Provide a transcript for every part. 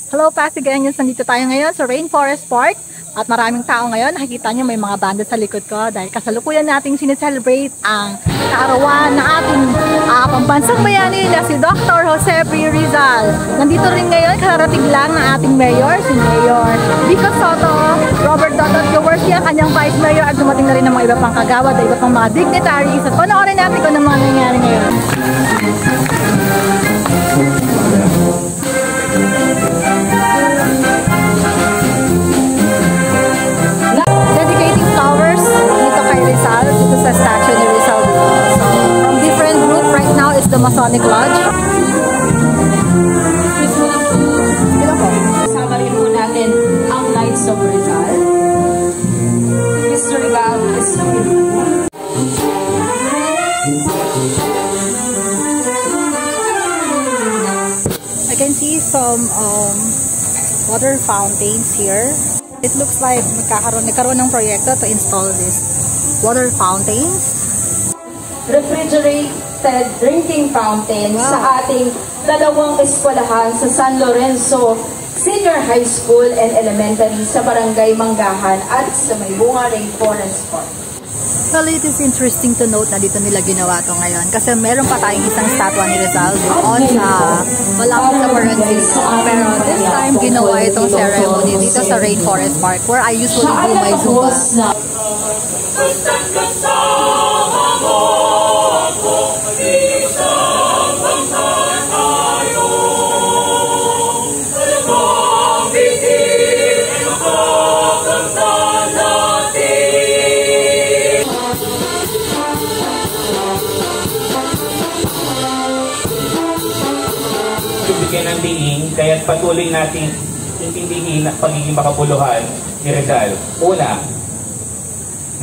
Hello Pasigueños, nandito tayo ngayon sa Rainforest Park at maraming tao ngayon. Nakikita nyo may mga banda sa likod ko dahil kasalukuyan nating sineselebrate ang kaarawan na ating pambansang bayani na si Dr. Jose P. Rizal. Nandito rin ngayon, kararating lang ng ating mayor, si Mayor Vico Soto, Robert Dotto Gawarsi, ang kanyang vice mayor, at dumating na rin ng mga iba pang kagawad at iba pang mga dignitaries. At panoorin natin kung ano mga nangyari ngayon. Dedicating flowers dito kay Rizal, dito sa statue ni Rizal. So, from different group, right now is the Masonic Lodge. Kasama rin po natin ang Knights of Rizal. Mr. Rizal is I can see some water fountains here. It looks like nagkaroon ng proyekto to install this water fountains. refrigerated drinking fountain sa ating dalawang eskwelahan sa San Lorenzo Senior High School and Elementary sa Barangay Manggahan at sa Maybunga Rainforest Park. Well, it is interesting to note na dito nila ginawa to ngayon kasi meron pa tayong isang statwa ni Rizal doon sa malapit sa Parancillo. Pero this time ginawa itong ceremony dito sa Rainforest Park where I usually do my Zumba. Bigyan ng diin, kaya patuloy natin intindihin ang pagiging makabuluhan ni Rizal. Una,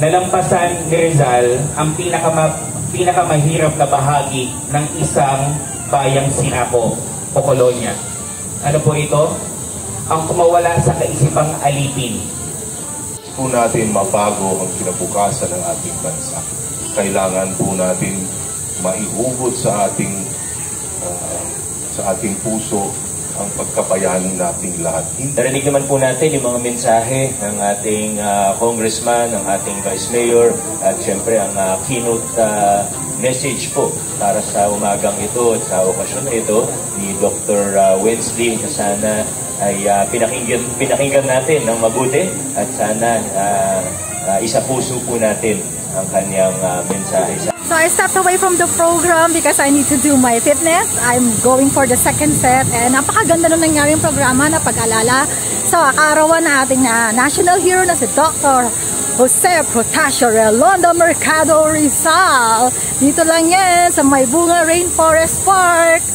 nalampasan ni Rizal ang pinakamahirap na bahagi ng isang bayang sinako o kolonya. Ano po ito? Ang kumawala sa kaisipang alipin. Po natin mabago ang kinabukasan ng ating bansa. Kailangan po natin maihubod sa ating puso ang pagkapayanin nating lahat. Narinig naman po natin yung mga mensahe ng ating congressman, ng ating vice mayor, at syempre ang keynote message po para sa umagang ito at sa okasyon na ito ni Dr. Wensley, na sana ay pinakinggan natin ng mabuti at sana isa puso po natin ang kanyang mensahe. So I stepped away from the program because I need to do my fitness. I'm going for the second set and napakaganda nung nangyaring programa na pag-alala sa kaarawan na ating national hero na si Dr. Jose Protasio Relondo Mercado Rizal. Dito lang yan sa Maybunga Rainforest Park.